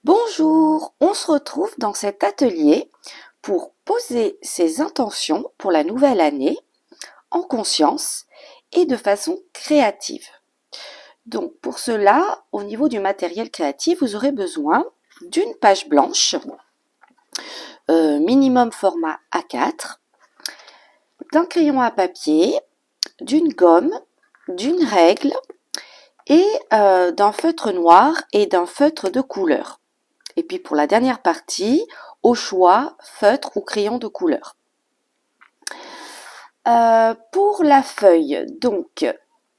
Bonjour, on se retrouve dans cet atelier pour poser ses intentions pour la nouvelle année en conscience et de façon créative. Donc pour cela, au niveau du matériel créatif, vous aurez besoin d'une page blanche, minimum format A4, d'un crayon à papier, d'une gomme, d'une règle et d'un feutre noir et d'un feutre de couleur. Et puis pour la dernière partie, au choix, feutre ou crayon de couleur. Pour la feuille, donc,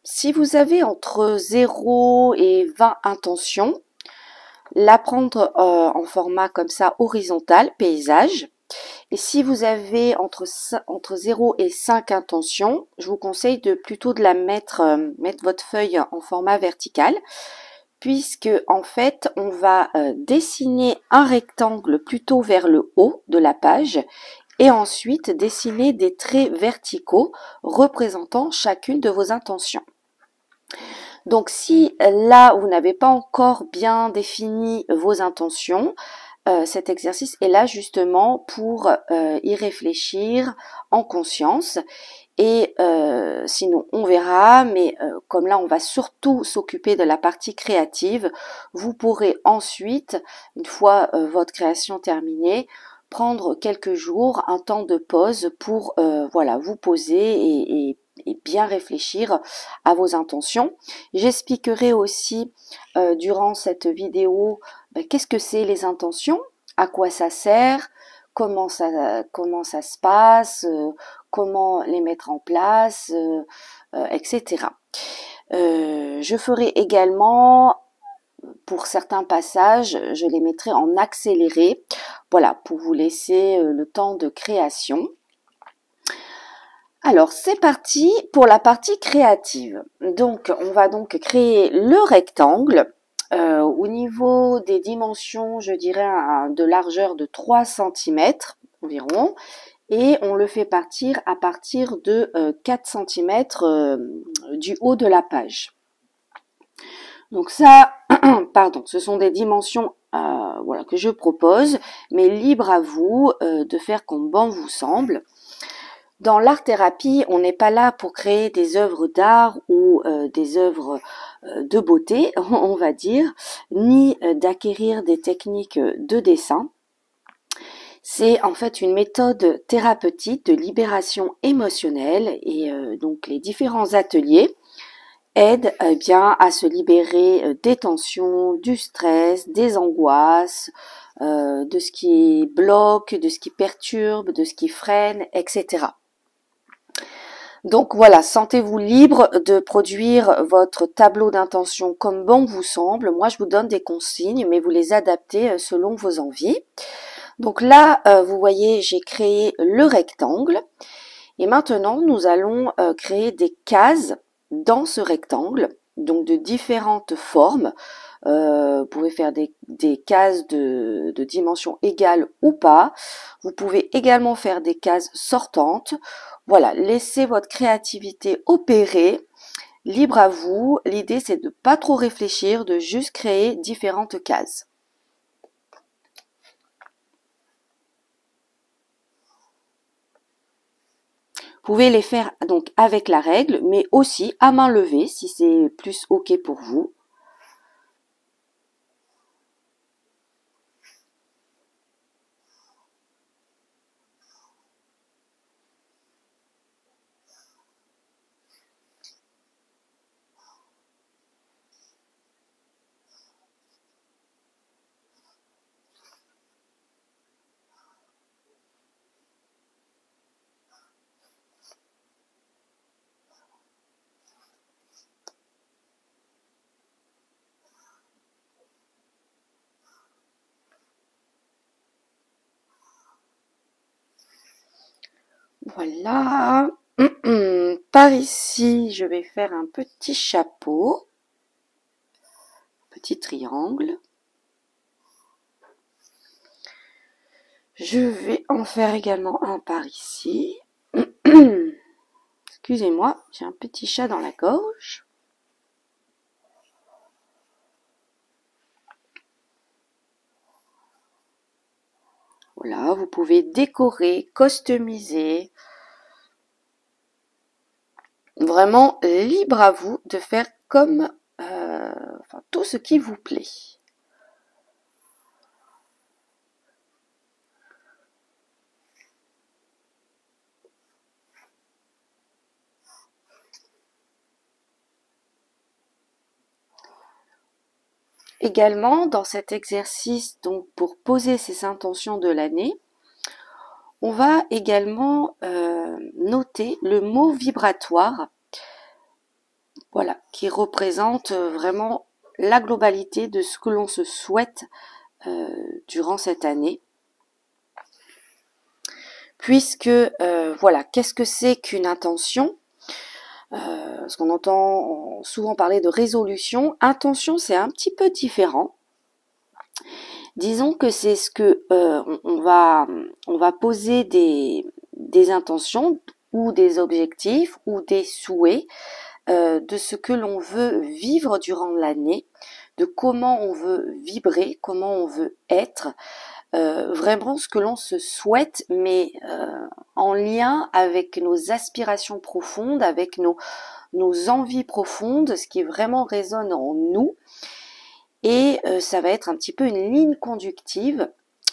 si vous avez entre 0 et 20 intentions, la prendre en format comme ça horizontal, paysage. Et si vous avez entre 0 et 5 intentions, je vous conseille plutôt de la mettre votre feuille en format vertical, puisque en fait on va dessiner un rectangle plutôt vers le haut de la page et ensuite dessiner des traits verticaux représentant chacune de vos intentions. Donc si là vous n'avez pas encore bien défini vos intentions, cet exercice est là justement pour y réfléchir en conscience. Et sinon, on verra, mais comme là, on va surtout s'occuper de la partie créative, vous pourrez ensuite, une fois votre création terminée, prendre quelques jours, un temps de pause pour voilà, vous poser et bien réfléchir à vos intentions. J'expliquerai aussi durant cette vidéo qu'est-ce que c'est les intentions, à quoi ça sert, comment ça se passe, comment les mettre en place, etc. Je ferai également, pour certains passages, je les mettrai en accéléré, voilà, pour vous laisser le temps de création. Alors, c'est parti pour la partie créative. Donc, on va donc créer le rectangle. Au niveau des dimensions, je dirais de largeur de 3 cm environ. Et on le fait partir à partir de 4 cm du haut de la page. Donc ça, pardon, ce sont des dimensions voilà, que je propose, mais libre à vous de faire comme bon vous semble. Dans l'art-thérapie, on n'est pas là pour créer des œuvres d'art ou des œuvres de beauté, on va dire, ni d'acquérir des techniques de dessin. C'est en fait une méthode thérapeutique de libération émotionnelle et donc les différents ateliers aident bien à se libérer des tensions, du stress, des angoisses, de ce qui bloque, de ce qui perturbe, de ce qui freine, etc. Donc voilà, sentez-vous libre de produire votre tableau d'intention comme bon vous semble. Moi, je vous donne des consignes, mais vous les adaptez selon vos envies. Donc là, vous voyez, j'ai créé le rectangle. Et maintenant, nous allons créer des cases dans ce rectangle, donc de différentes formes. Vous pouvez faire des cases de dimension égale ou pas. Vous pouvez également faire des cases sortantes. Voilà, laissez votre créativité opérer. Libre à vous. L'idée, c'est de ne pas trop réfléchir, de juste créer différentes cases. Vous pouvez les faire donc avec la règle, mais aussi à main levée si c'est plus OK pour vous. Voilà. Par ici, je vais faire un petit chapeau, petit triangle. Je vais en faire également un par ici. Excusez-moi, j'ai un petit chat dans la gorge. Voilà, vous pouvez décorer, customiser. Vraiment libre à vous de faire comme enfin, tout ce qui vous plaît. Également, dans cet exercice, donc pour poser ses intentions de l'année, on va également noter le mot vibratoire, voilà, qui représente vraiment la globalité de ce que l'on se souhaite durant cette année. Puisque, voilà, qu'est-ce que c'est qu'une intention? Parce qu'on entend souvent parler de résolution. Intention, c'est un petit peu différent. Disons que c'est ce que on va poser des intentions ou des objectifs ou des souhaits de ce que l'on veut vivre durant l'année, de comment on veut vibrer, comment on veut être, vraiment ce que l'on se souhaite, mais en lien avec nos aspirations profondes, avec nos envies profondes, ce qui vraiment résonne en nous. Et ça va être un petit peu une ligne conductive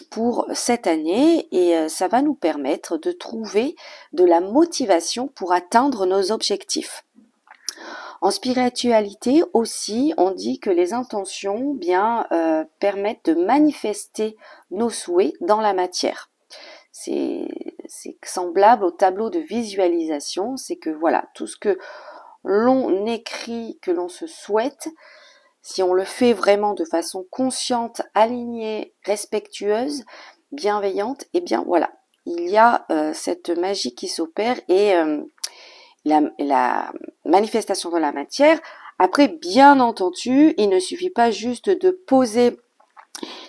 pour cette année et ça va nous permettre de trouver de la motivation pour atteindre nos objectifs. En spiritualité aussi, on dit que les intentions bien permettent de manifester nos souhaits dans la matière. C'est semblable au tableau de visualisation, c'est que voilà, tout ce que l'on écrit, que l'on se souhaite, si on le fait vraiment de façon consciente, alignée, respectueuse, bienveillante, eh bien voilà, il y a cette magie qui s'opère et la manifestation de la matière. Après, bien entendu, il ne suffit pas juste de poser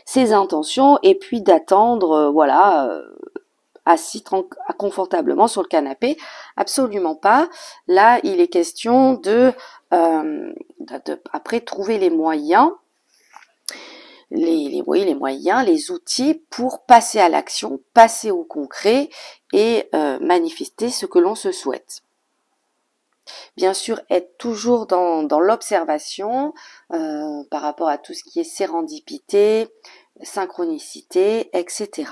ses intentions et puis d'attendre, voilà, assis confortablement sur le canapé. Absolument pas. Là, il est question de après trouver les moyens, les moyens, les outils pour passer à l'action, passer au concret et manifester ce que l'on se souhaite. Bien sûr, être toujours dans l'observation par rapport à tout ce qui est sérendipité, synchronicité, etc.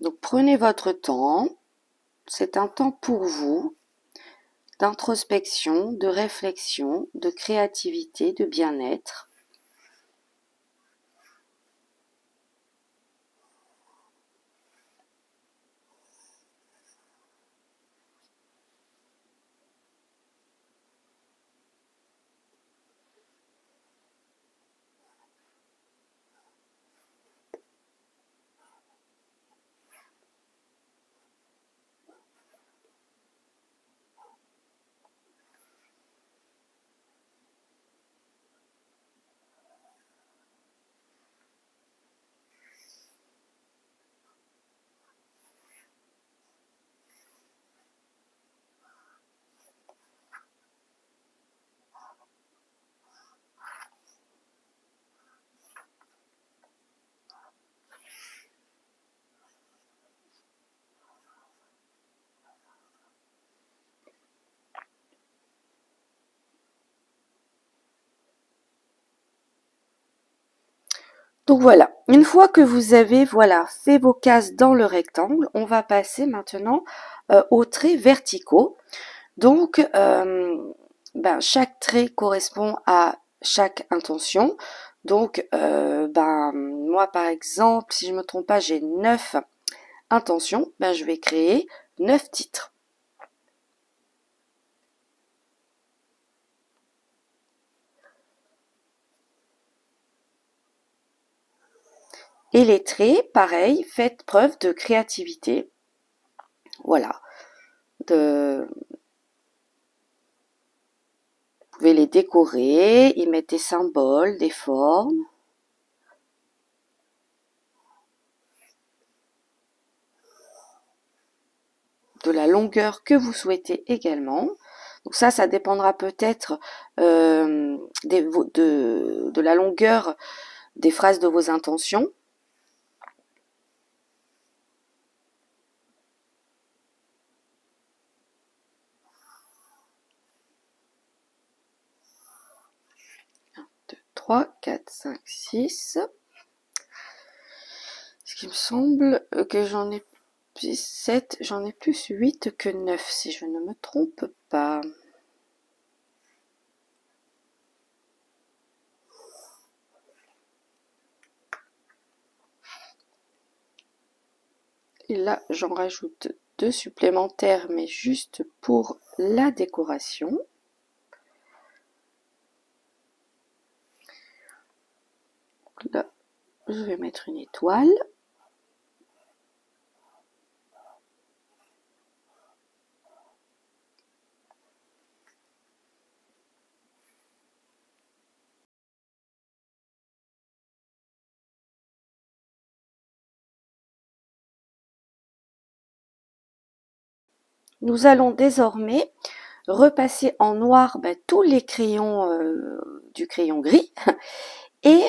Donc prenez votre temps, c'est un temps pour vous, d'introspection, de réflexion, de créativité, de bien-être. Donc voilà, une fois que vous avez voilà fait vos cases dans le rectangle, on va passer maintenant aux traits verticaux. Donc chaque trait correspond à chaque intention. Donc moi par exemple, si je me trompe pas, j'ai 9 intentions, je vais créer 9 titres. Et les traits, pareil, faites preuve de créativité. Voilà. Vous pouvez les décorer, y mettre des symboles, des formes. de la longueur que vous souhaitez également. Donc ça dépendra peut-être de la longueur des phrases de vos intentions. Un, 2, 3, 4, 5, 6. Ce qui me semble que j'en ai plus 7, j'en ai plus 8 que 9 si je ne me trompe pas. Et là, j'en rajoute 2 supplémentaires, mais juste pour la décoration. Là, je vais mettre une étoile. Nous allons désormais repasser en noir tous les crayons du crayon gris. Et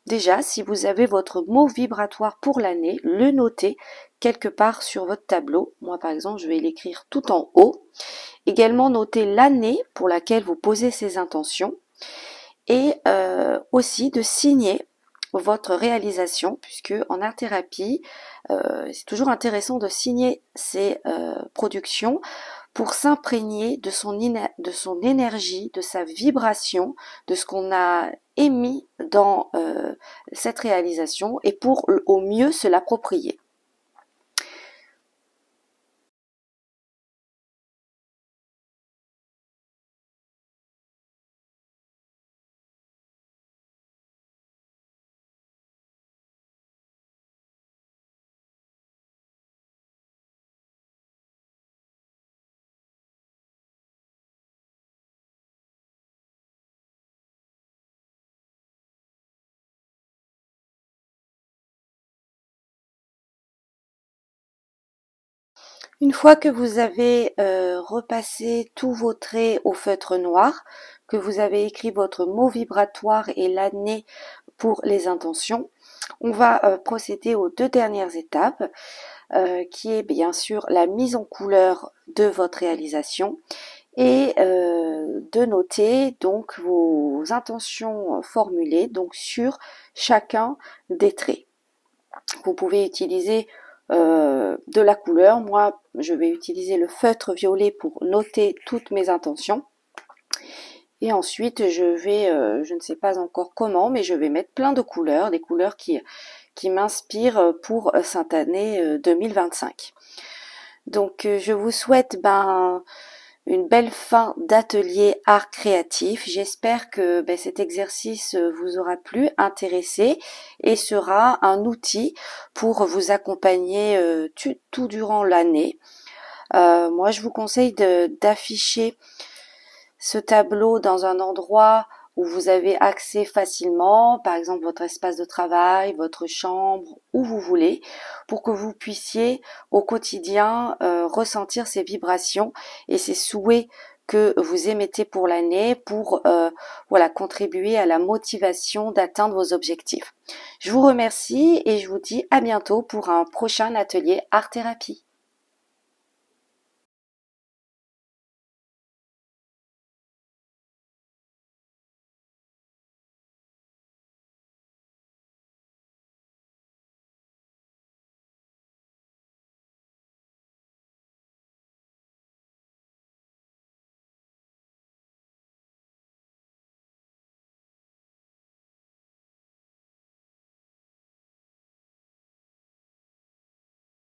déjà, si vous avez votre mot vibratoire pour l'année, le notez quelque part sur votre tableau. Moi, par exemple, je vais l'écrire tout en haut. Également, notez l'année pour laquelle vous posez ces intentions. Et aussi de signer votre réalisation, puisque en art-thérapie, c'est toujours intéressant de signer ses productions pour s'imprégner de son énergie, de sa vibration, de ce qu'on a émis dans cette réalisation et pour au mieux se l'approprier. Une fois que vous avez repassé tous vos traits au feutre noir, que vous avez écrit votre mot vibratoire et l'année pour les intentions, on va procéder aux 2 dernières étapes, qui est bien sûr la mise en couleur de votre réalisation et de noter donc vos intentions formulées donc sur chacun des traits. Vous pouvez utiliser de la couleur. Moi, je vais utiliser le feutre violet pour noter toutes mes intentions. Et ensuite, je vais, je ne sais pas encore comment, mais je vais mettre plein de couleurs, des couleurs qui m'inspirent pour cette année 2025. Donc, je vous souhaite une belle fin d'atelier art créatif. J'espère que cet exercice vous aura plu, intéressé et sera un outil pour vous accompagner tout durant l'année. Moi, je vous conseille d'afficher ce tableau dans un endroit où vous avez accès facilement, par exemple votre espace de travail, votre chambre, où vous voulez, pour que vous puissiez au quotidien ressentir ces vibrations et ces souhaits que vous émettez pour l'année pour voilà, contribuer à la motivation d'atteindre vos objectifs. Je vous remercie et je vous dis à bientôt pour un prochain atelier art thérapie.